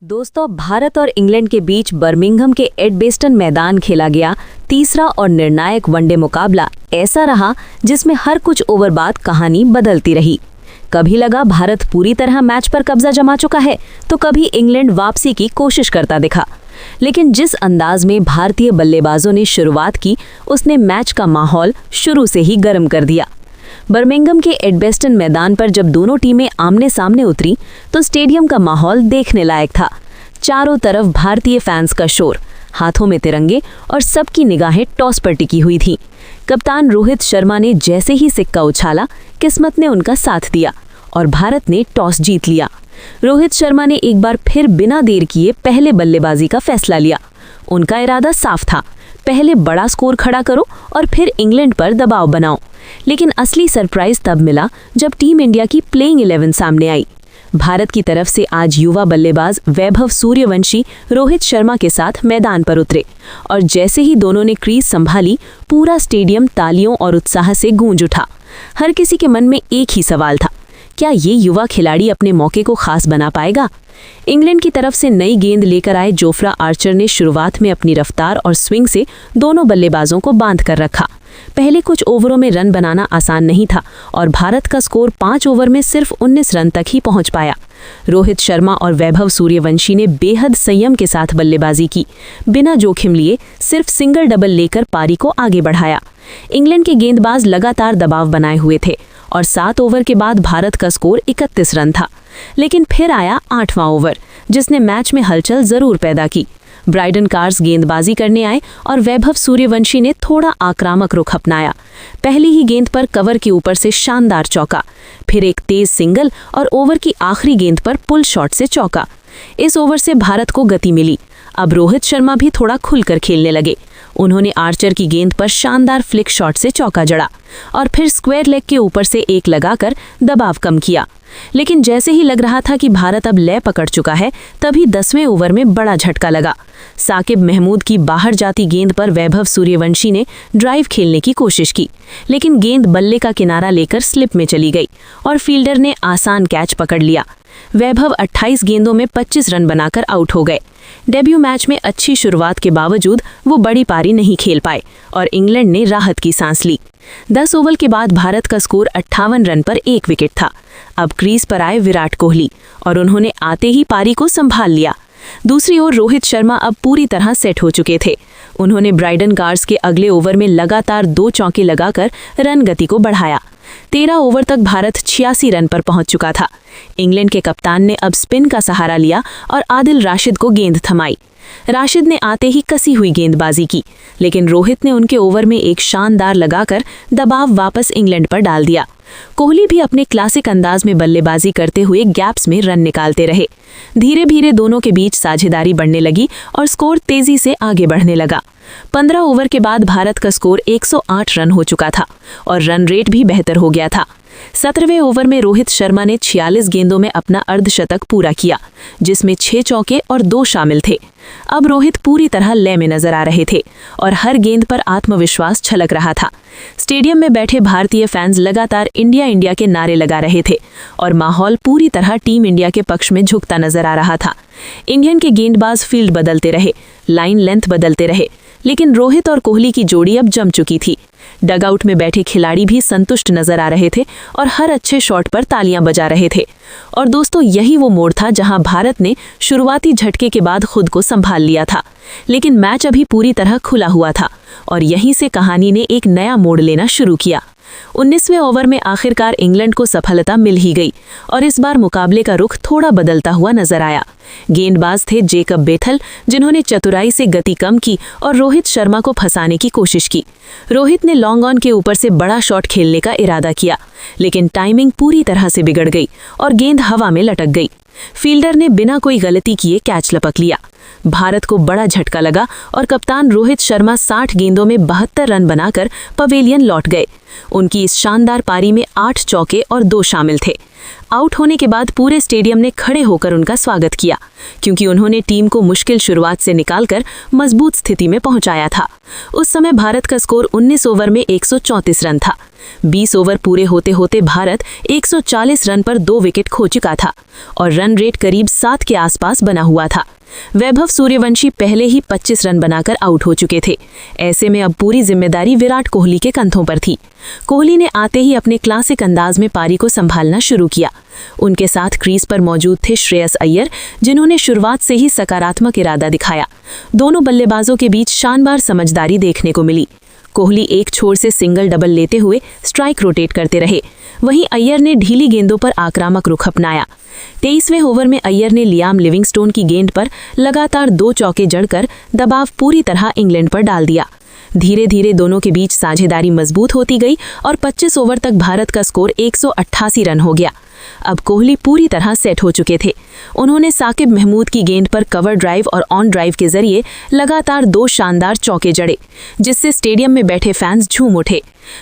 दोस्तों, भारत और इंग्लैंड के बीच बर्मिंघम के एडबेस्टन मैदान खेला गया तीसरा और निर्णायक वनडे मुकाबला ऐसा रहा जिसमें हर कुछ ओवर बाद कहानी बदलती रही। कभी लगा भारत पूरी तरह मैच पर कब्जा जमा चुका है, तो कभी इंग्लैंड वापसी की कोशिश करता दिखा। लेकिन जिस अंदाज में भारतीय बल्लेबाजों ने शुरुआत की, उसने मैच का माहौल शुरू से ही गर्म कर दिया। बर्मिंघम के एडबेस्टन मैदान पर जब दोनों टीमें आमने सामने उतरी तो स्टेडियम का माहौल देखने लायक था। चारों तरफ भारतीय फैंस का शोर, हाथों में तिरंगे और सबकी निगाहें टॉस पर टिकी हुई थीं। कप्तान रोहित शर्मा ने जैसे ही सिक्का उछाला, किस्मत ने उनका साथ दिया और भारत ने टॉस जीत लिया। रोहित शर्मा ने एक बार फिर बिना देर किए पहले बल्लेबाजी का फैसला लिया। उनका इरादा साफ था, पहले बड़ा स्कोर खड़ा करो और फिर इंग्लैंड पर दबाव बनाओ। लेकिन असली सरप्राइज तब मिला जब टीम इंडिया की प्लेइंग 11 सामने आई। भारत की तरफ से आज युवा बल्लेबाज वैभव सूर्यवंशी रोहित शर्मा के साथ मैदान पर उतरे और जैसे ही दोनों ने क्रीज संभाली, पूरा स्टेडियम तालियों और उत्साह से गूंज उठा। हर किसी के मन में एक ही सवाल था, क्या ये युवा खिलाड़ी अपने मौके को खास बना पाएगा? इंग्लैंड की तरफ से नई गेंद लेकर आए जोफ्रा आर्चर ने शुरुआत में अपनी रफ्तार और स्विंग से दोनों बल्लेबाजों को बांध कर रखा। पहले कुछ ओवरों में रन बनाना आसान नहीं था और भारत का स्कोर 5 ओवर में सिर्फ 19 रन तक ही पहुंच पाया। रोहित शर्मा और वैभव सूर्यवंशी ने बेहद संयम के साथ बल्लेबाजी की, बिना जोखिम लिए सिर्फ सिंगल डबल लेकर पारी को आगे बढ़ाया। इंग्लैंड के गेंदबाज लगातार दबाव बनाए हुए थे और 7 ओवर के बाद भारत का स्कोर 31 रन था। लेकिन फिर आया 8वां ओवर, जिसने मैच में हलचल जरूर पैदा की। ब्राइडन कार्स गेंदबाजी करने आए और वैभव सूर्यवंशी ने थोड़ा आक्रामक रुख अपनाया। पहली ही गेंद पर कवर के ऊपर से शानदार चौका, फिर एक तेज सिंगल और ओवर की आखिरी गेंद पर पुल शॉट से चौका। इस ओवर से भारत को गति मिली। अब रोहित शर्मा भी थोड़ा खुलकर खेलने लगे। उन्होंने आर्चर की गेंद पर शानदार फ्लिक शॉट से चौका जड़ा और फिर स्क्वायर लेग के ऊपर से एक लगाकर दबाव कम किया। लेकिन जैसे ही लग रहा था कि भारत अब लय पकड़ चुका है, तभी 10वें ओवर में बड़ा झटका लगा। साकिब महमूद की बाहर जाती गेंद पर वैभव सूर्यवंशी ने ड्राइव खेलने की कोशिश की, लेकिन गेंद बल्ले का किनारा लेकर स्लिप में चली गई और फील्डर ने आसान कैच पकड़ लिया। वैभव 28 गेंदों में 25 रन बनाकर आउट हो गए। डेब्यू मैच में अच्छी शुरुआत के बावजूद वो बड़ी पारी नहीं खेल पाए और इंग्लैंड ने राहत की सांस ली। 10 ओवर के बाद भारत का स्कोर 58 रन पर 1 विकेट था। अब क्रीज पर आए विराट कोहली और उन्होंने आते ही पारी को संभाल लिया। दूसरी ओर रोहित शर्मा अब पूरी तरह सेट हो चुके थे। उन्होंने ब्राइडन कार्स के अगले ओवर में लगातार 2 चौके लगाकर रन गति को बढ़ाया। 13 ओवर तक भारत 86 रन पर पहुंच चुका था। इंग्लैंड के कप्तान ने अब स्पिन का सहारा लिया और आदिल राशिद को गेंद थमाई। राशिद ने आते ही कसी हुई गेंदबाजी की, लेकिन रोहित ने उनके ओवर में एक शानदार लगाकर दबाव वापस इंग्लैंड पर डाल दिया। कोहली भी अपने क्लासिक अंदाज में बल्लेबाजी करते हुए गैप्स में रन निकालते रहे। धीरे धीरे दोनों के बीच साझेदारी बढ़ने लगी और स्कोर तेजी से आगे बढ़ने लगा। 15 ओवर के बाद भारत का स्कोर 108 रन हो चुका था और रन रेट भी बेहतर हो गया था। 17वें ओवर में रोहित शर्मा ने 46 गेंदों में अपना अर्धशतक पूरा किया, जिसमें 6 चौके और 2 शामिल थे। अब रोहित पूरी तरह लय में नजर आ रहे थे और हर गेंद पर आत्मविश्वास छलक रहा था। स्टेडियम में बैठे भारतीय फैंस लगातार इंडिया इंडिया के नारे लगा रहे थे और माहौल पूरी तरह टीम इंडिया के पक्ष में झुकता नजर आ रहा था। इंग्लैंड के गेंदबाज फील्ड बदलते रहे, लाइन लेंथ बदलते रहे, लेकिन रोहित और कोहली की जोड़ी अब जम चुकी थी। डगआउट में बैठे खिलाड़ी भी संतुष्ट नजर आ रहे थे और हर अच्छे शॉट पर तालियां बजा रहे थे। और दोस्तों, यही वो मोड़ था जहां भारत ने शुरुआती झटके के बाद खुद को संभाल लिया था। लेकिन मैच अभी पूरी तरह खुला हुआ था और यहीं से कहानी ने एक नया मोड़ लेना शुरू किया। 19वें ओवर में आखिरकार इंग्लैंड को सफलता मिल ही गई और इस बार मुकाबले का रुख थोड़ा बदलता हुआ नजर आया। गेंदबाज थे जेकब बेथल, जिन्होंने चतुराई से गति कम की और रोहित शर्मा को फंसाने की कोशिश की। रोहित ने लॉन्ग ऑन के ऊपर से बड़ा शॉट खेलने का इरादा किया, लेकिन टाइमिंग पूरी तरह से बिगड़ गई और गेंद हवा में लटक गई। फील्डर ने बिना कोई गलती किए कैच लपक लिया। भारत को बड़ा झटका लगा और कप्तान रोहित शर्मा 60 गेंदों में 72 रन बनाकर पवेलियन लौट गए। उनकी इस शानदार पारी में 8 चौके और 2 शामिल थे। आउट होने के बाद पूरे स्टेडियम ने खड़े होकर उनका स्वागत किया, क्योंकि उन्होंने टीम को मुश्किल शुरुआत से निकालकर मजबूत स्थिति में पहुंचाया था। उस समय भारत का स्कोर 19 ओवर में 134 रन था। 20 ओवर पूरे होते होते भारत 140 रन पर 2 विकेट खो चुका था और रन रेट करीब 7 के आसपास बना हुआ था। वैभव सूर्यवंशी पहले ही 25 रन बनाकर आउट हो चुके थे। ऐसे में अब पूरी जिम्मेदारी विराट कोहली के कंधों पर थी। कोहली ने आते ही अपने क्लासिक अंदाज में पारी को संभालना शुरू किया। उनके साथ क्रीज पर मौजूद थे श्रेयस अय्यर, जिन्होंने शुरुआत से ही सकारात्मक इरादा दिखाया। दोनों बल्लेबाजों के बीच शानदार समझदारी देखने को मिली। कोहली एक छोर से सिंगल डबल लेते हुए स्ट्राइक रोटेट करते रहे, वहीं अय्यर ने ढीली गेंदों पर आक्रामक रुख अपनाया। 23वें ओवर में अय्यर ने लियाम लिविंगस्टोन की गेंद पर लगातार 2 चौके जड़कर दबाव पूरी तरह इंग्लैंड पर डाल दिया। धीरे धीरे दोनों के बीच साझेदारी मजबूत होती गई और 25 ओवर तक भारत का स्कोर 188 रन हो गया। अब कोहली पूरी तरह सेट हो चुके थे। उन्होंने साकिब महमूद की गेंद पर कवर ड्राइव और ऑन ड्राइव के जरिए लगातार 2 शानदार चौके जड़े, जिससे स्टेडियम में बैठे फैंस झूम उठे।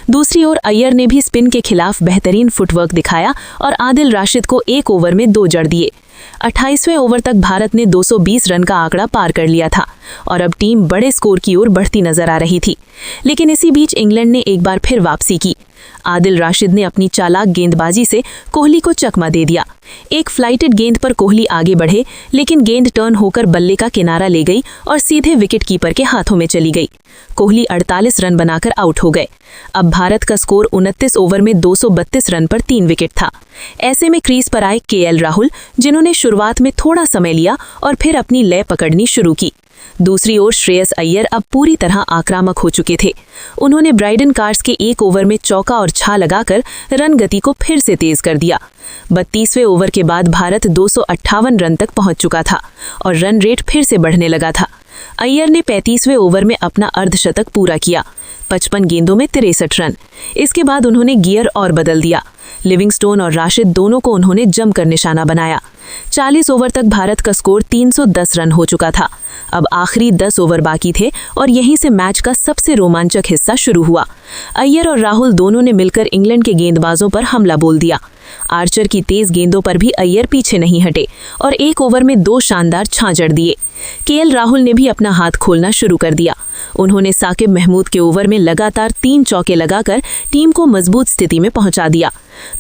दूसरी ओर अय्यर ने भी स्पिन के खिलाफ बेहतरीन फुटवर्क दिखाया और आदिल राशिद को 1 ओवर में 2 जड़ दिए। 28वें ओवर तक भारत ने 220 रन का आंकड़ा पार कर लिया था और अब टीम बड़े स्कोर की ओर बढ़ती नजर आ रही थी। लेकिन इसी बीच इंग्लैंड ने एक बार फिर वापसी की। आदिल राशिद ने अपनी चालाक गेंदबाजी से कोहली को चकमा दे दिया। एक फ्लाइटेड गेंद पर कोहली आगे बढ़े, लेकिन गेंद टर्न होकर बल्ले का किनारा ले गई और सीधे विकेट कीपर के हाथों में चली गई। कोहली 48 रन बनाकर आउट हो गए। अब भारत का स्कोर 29 ओवर में 232 रन पर 3 विकेट था। ऐसे में क्रीज पर आए केएल राहुल, जिन्होंने शुरुआत में थोड़ा समय लिया और फिर अपनी लय पकड़नी शुरू की। दूसरी ओर श्रेयस अय्यर अब पूरी तरह आक्रामक हो चुके थे। उन्होंने ब्राइडन कार्स के 1 ओवर में चौका और छा लगाकर रन गति को फिर से तेज कर दिया। 32वें ओवर के बाद भारत 258 रन तक पहुंच चुका था और रन रेट फिर से बढ़ने लगा था। अय्यर ने 35वें ओवर में अपना अर्धशतक पूरा किया, 55 गेंदों में 63 रन। इसके बाद उन्होंने गियर और बदल दिया। लिविंगस्टोन और राशिद दोनों को उन्होंने जमकर निशाना बनाया। 40 ओवर तक भारत का स्कोर 310 रन हो चुका था। अब आखिरी 10 ओवर बाकी थे और यहीं से मैच का सबसे रोमांचक हिस्सा शुरू हुआ। अय्यर और राहुल दोनों ने मिलकर इंग्लैंड के गेंदबाजों पर हमला बोल दिया। आर्चर की तेज गेंदों पर भी अय्यर पीछे नहीं हटे और 1 ओवर में 2 शानदार छांजड़ दिए। केएल राहुल ने भी अपना हाथ खोलना शुरू कर दिया। उन्होंने साकिब महमूद के ओवर में लगातार 3 चौके लगाकर टीम को मजबूत स्थिति में पहुंचा दिया।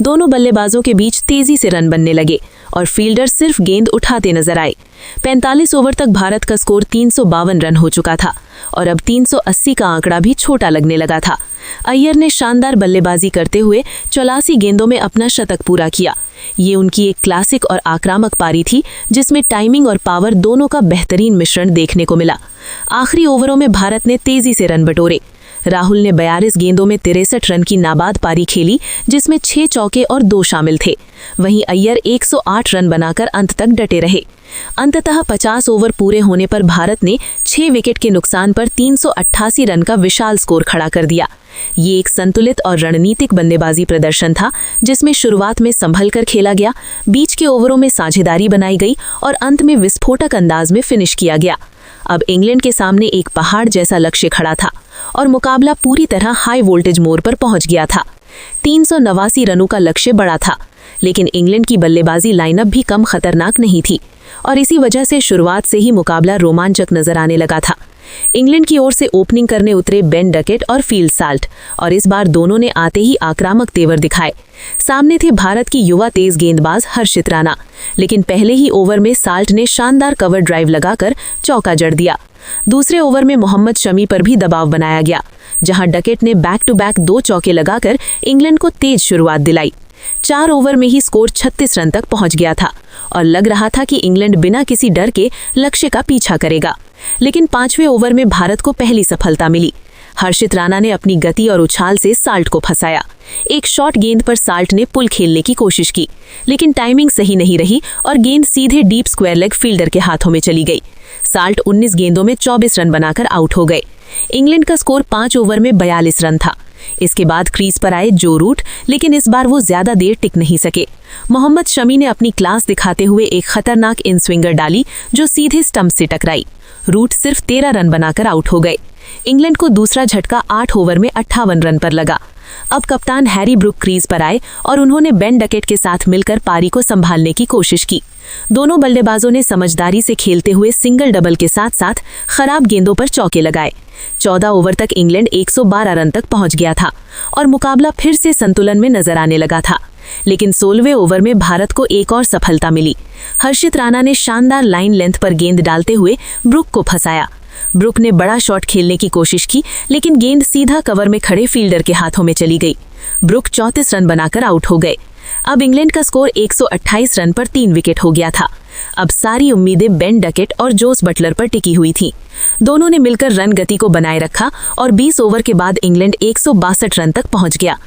दोनों बल्लेबाजों के बीच तेजी से रन बनने लगे और फील्डर सिर्फ गेंद उठाते नजर आए। 45 ओवर तक भारत का स्कोर 352 रन हो चुका था और अब 380 का आंकड़ा भी छोटा लगने लगा था। अय्यर ने शानदार बल्लेबाजी करते हुए 84 गेंदों में अपना शतक पूरा किया। ये उनकी एक क्लासिक और आक्रामक पारी थी, जिसमें टाइमिंग और पावर दोनों का बेहतरीन मिश्रण देखने को मिला। आखिरी ओवरों में भारत ने तेजी से रन बटोरे। राहुल ने 42 गेंदों में 63 रन की नाबाद पारी खेली, जिसमें 6 चौके और 2 शामिल थे। वहीं अय्यर 108 रन बनाकर अंत तक डटे रहे। अंततः 50 ओवर पूरे होने पर भारत ने 6 विकेट के नुकसान पर 388 रन का विशाल स्कोर खड़ा कर दिया। ये एक संतुलित और रणनीतिक बल्लेबाजी प्रदर्शन था, जिसमें शुरुआत में संभल कर खेला गया, बीच के ओवरों में साझेदारी बनाई गई और अंत में विस्फोटक अंदाज में फिनिश किया गया। अब इंग्लैंड के सामने एक पहाड़ जैसा लक्ष्य खड़ा था और मुकाबला पूरी तरह हाई वोल्टेज मोड पर पहुंच गया था। 389 रनों का लक्ष्य बड़ा था, लेकिन इंग्लैंड की बल्लेबाजी लाइनअप भी कम खतरनाक नहीं थी और इसी वजह से शुरुआत से ही मुकाबला रोमांचक नजर आने लगा था। इंग्लैंड की ओर से ओपनिंग करने उतरे बेन डकेट और फील्ड साल्ट और इस बार दोनों ने आते ही आक्रामक तेवर दिखाए। सामने थे भारत की युवा तेज गेंदबाज हर्षित राणा, लेकिन पहले ही ओवर में साल्ट ने शानदार कवर ड्राइव लगाकर चौका जड़ दिया। दूसरे ओवर में मोहम्मद शमी पर भी दबाव बनाया गया, जहां डकेट ने बैक टू बैक 2 चौके लगाकर इंग्लैंड को तेज शुरुआत दिलाई। 4 ओवर में ही स्कोर 36 रन तक पहुंच गया था और लग रहा था कि इंग्लैंड बिना किसी डर के लक्ष्य का पीछा करेगा। लेकिन 5वें ओवर में भारत को पहली सफलता मिली। हर्षित राणा ने अपनी गति और उछाल से साल्ट को फंसाया। एक शॉर्ट गेंद पर साल्ट ने पुल खेलने की कोशिश की, लेकिन टाइमिंग सही नहीं रही और गेंद सीधे डीप स्क्वायर लेग फील्डर के हाथों में चली गई। साल्ट 19 गेंदों में 24 रन बनाकर आउट हो गए। इंग्लैंड का स्कोर 5 ओवर में 42 रन था। इसके बाद क्रीज पर आए जो रूट, लेकिन इस बार वो ज्यादा देर टिक नहीं सके। मोहम्मद शमी ने अपनी क्लास दिखाते हुए एक खतरनाक इन स्विंगर डाली, जो सीधे स्टंप से टकराई। रूट सिर्फ 13 रन बनाकर आउट हो गए। इंग्लैंड को दूसरा झटका 8 ओवर में 58 रन पर लगा। अब कप्तान हैरी ब्रुक क्रीज पर आए और उन्होंने बेन डकेट के साथ मिलकर पारी को संभालने की कोशिश की। दोनों बल्लेबाजों ने समझदारी से खेलते हुए सिंगल डबल के साथ साथ खराब गेंदों पर चौके लगाए। 14 ओवर तक इंग्लैंड 112 रन तक पहुंच गया था और मुकाबला फिर से संतुलन में नजर आने लगा था। लेकिन 16वें ओवर में भारत को एक और सफलता मिली। हर्षित राणा ने शानदार लाइन लेंथ पर गेंद डालते हुए ब्रुक को फंसाया। ब्रुक ने बड़ा शॉट खेलने की कोशिश की, लेकिन गेंद सीधा कवर में खड़े फील्डर के हाथों में चली गई। ब्रुक 34 रन बनाकर आउट हो गए। अब इंग्लैंड का स्कोर 128 रन पर 3 विकेट हो गया था। अब सारी उम्मीदें बेन डकेट और जोस बटलर पर टिकी हुई थीं। दोनों ने मिलकर रन गति को बनाए रखा और 20 ओवर के बाद इंग्लैंड 162 रन तक पहुंच गया।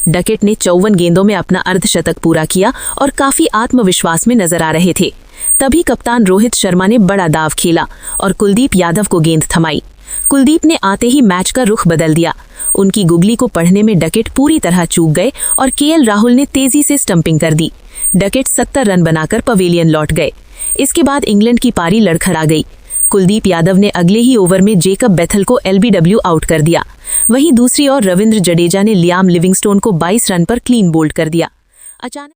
डकेट ने 54 गेंदों में अपना अर्धशतक पूरा किया और काफी आत्मविश्वास में नजर आ रहे थे। तभी कप्तान रोहित शर्मा ने बड़ा दाव खेला और कुलदीप यादव को गेंद थमाई। कुलदीप ने आते ही मैच का रुख बदल दिया। उनकी गुगली को पढ़ने में डकेट पूरी तरह चूक गए और केएल राहुल ने तेजी से स्टंपिंग कर दी। डकेट 70 रन बनाकर पवेलियन लौट गए। इसके बाद इंग्लैंड की पारी लड़खड़ा गई। कुलदीप यादव ने अगले ही ओवर में जेकब बेथल को एलबीडब्ल्यू आउट कर दिया। वहीं दूसरी ओर रविंद्र जडेजा ने लियाम लिविंगस्टोन को 22 रन पर क्लीन बोल्ड कर दिया। अचानक